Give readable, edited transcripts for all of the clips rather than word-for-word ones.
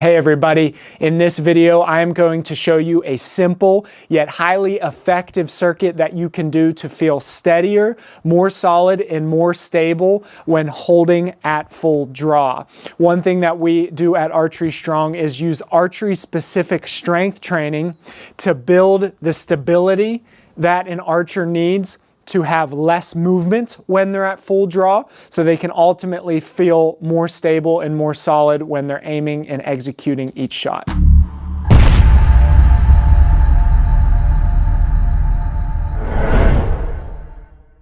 Hey everybody, in this video I am going to show you a simple yet highly effective circuit that you can do to feel steadier, more solid, and more stable when holding at full draw. One thing that we do at Archery Strong is use archery specific strength training to build the stability that an archer needs to have less movement when they're at full draw, so they can ultimately feel more stable and more solid when they're aiming and executing each shot.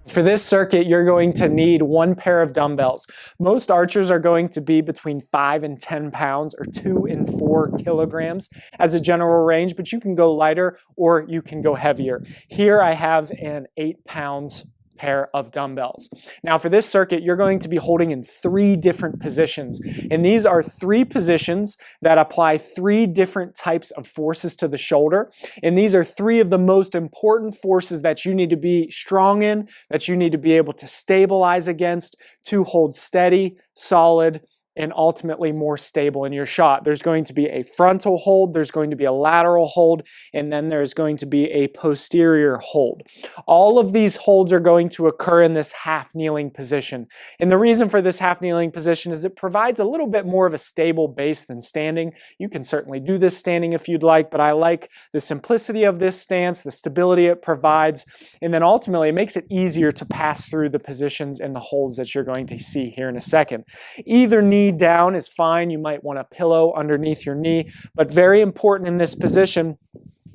For this circuit, you're going to need one pair of dumbbells. Most archers are going to be between 5 and 10 pounds or 2 and 4 kilograms as a general range, but you can go lighter or you can go heavier. Here I have an 8-pound pair of dumbbells. Now for this circuit, you're going to be holding in 3 different positions. And these are 3 positions that apply 3 different types of forces to the shoulder. And these are 3 of the most important forces that you need to be strong in, that you need to be able to stabilize against to hold steady, solid, and ultimately more stable in your shot. There's going to be a frontal hold, there's going to be a lateral hold, and then there's going to be a posterior hold. All of these holds are going to occur in this half kneeling position. And the reason for this half kneeling position is it provides a little bit more of a stable base than standing. You can certainly do this standing if you'd like, but I like the simplicity of this stance, the stability it provides, and then ultimately it makes it easier to pass through the positions and the holds that you're going to see here in a second. Either knee down is fine. You might want a pillow underneath your knee, but very important in this position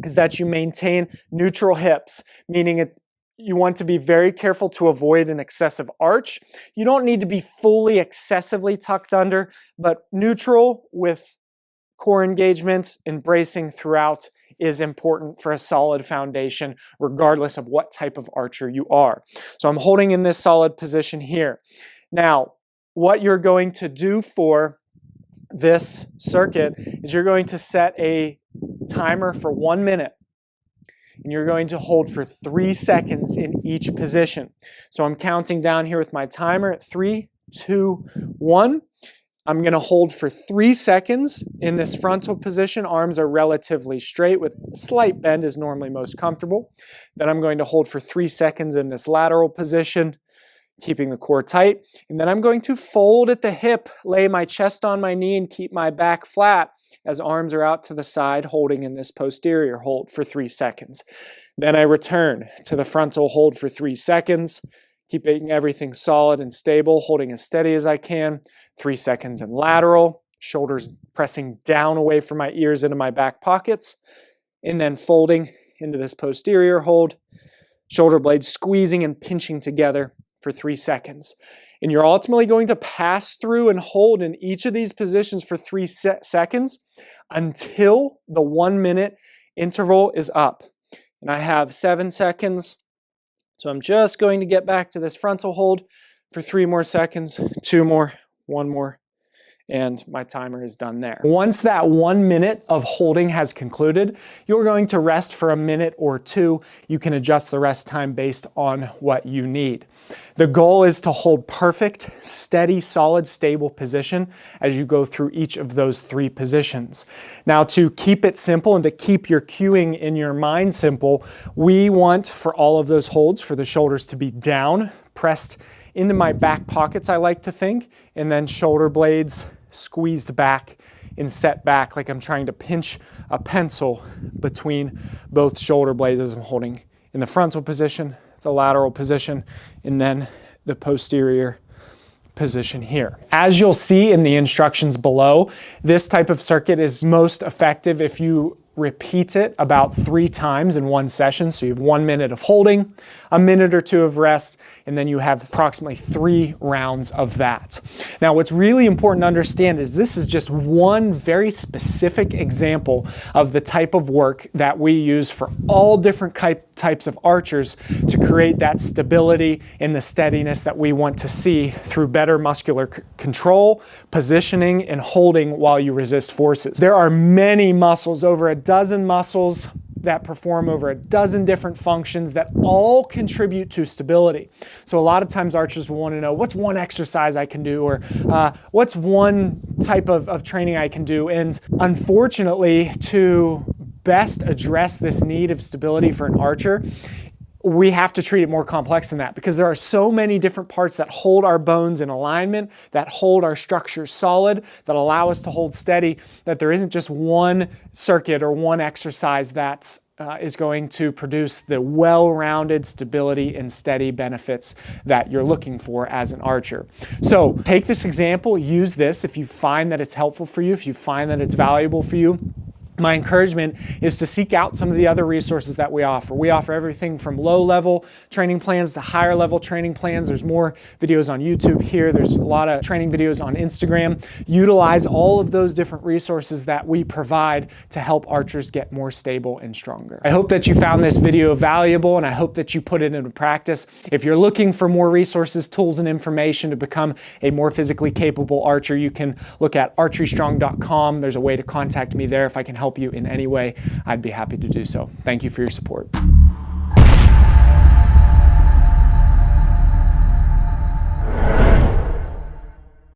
is that you maintain neutral hips, meaning you want to be very careful to avoid an excessive arch. You don't need to be fully excessively tucked under, but neutral with core engagement and bracing throughout is important for a solid foundation, regardless of what type of archer you are. So I'm holding in this solid position here. Now, what you're going to do for this circuit is you're going to set a timer for 1 minute. And you're going to hold for 3 seconds in each position. So I'm counting down here with my timer at 3, 2, 1. I'm going to hold for 3 seconds in this frontal position. Arms are relatively straight with a slight bend is normally most comfortable. Then I'm going to hold for 3 seconds in this lateral position, keeping the core tight. And then I'm going to fold at the hip, lay my chest on my knee, and keep my back flat as arms are out to the side, holding in this posterior hold for 3 seconds. Then I return to the frontal hold for 3 seconds, keeping everything solid and stable, holding as steady as I can. 3 seconds in lateral, shoulders pressing down away from my ears into my back pockets, and then folding into this posterior hold, shoulder blades squeezing and pinching together for 3 seconds. And you're ultimately going to pass through and hold in each of these positions for 3 seconds until the 1 minute interval is up. And I have 7 seconds. So I'm just going to get back to this frontal hold for 3 more seconds, 2 more, 1 more, and my timer is done there. Once that 1 minute of holding has concluded, you're going to rest for a minute or 2. You can adjust the rest time based on what you need. The goal is to hold perfect, steady, solid, stable position as you go through each of those 3 positions. Now, to keep it simple and to keep your cueing in your mind simple, we want for all of those holds for the shoulders to be down, pressed into my back pockets, I like to think, and then shoulder blades squeezed back and set back like I'm trying to pinch a pencil between both shoulder blades as I'm holding in the frontal position, the lateral position, and then the posterior position here. As you'll see in the instructions below, this type of circuit is most effective if you repeat it about 3 times in one session. So you have 1 minute of holding, a minute or 2 of rest, and then you have approximately 3 rounds of that. Now, what's really important to understand is this is just one very specific example of the type of work that we use for all different types of archers to create that stability and the steadiness that we want to see through better muscular control, positioning, and holding while you resist forces. There are many muscles, over a dozen muscles that perform over a dozen different functions that all contribute to stability. So a lot of times archers will want to know, what's one exercise I can do, or what's one type of training I can do. And unfortunately, to best address this need of stability for an archer, we have to treat it more complex than that, because there are so many different parts that hold our bones in alignment, that hold our structures solid, that allow us to hold steady, that there isn't just one circuit or one exercise that is going to produce the well-rounded stability and steady benefits that you're looking for as an archer. So take this example, use this if you find that it's helpful for you, if you find that it's valuable for you. My encouragement is to seek out some of the other resources that we offer. We offer everything from low-level training plans to higher-level training plans. There's more videos on YouTube here. There's a lot of training videos on Instagram. Utilize all of those different resources that we provide to help archers get more stable and stronger. I hope that you found this video valuable, and I hope that you put it into practice. If you're looking for more resources, tools, and information to become a more physically capable archer, you can look at archerystrong.com. There's a way to contact me there. If I can help you in any way, I'd be happy to do so. Thank you for your support.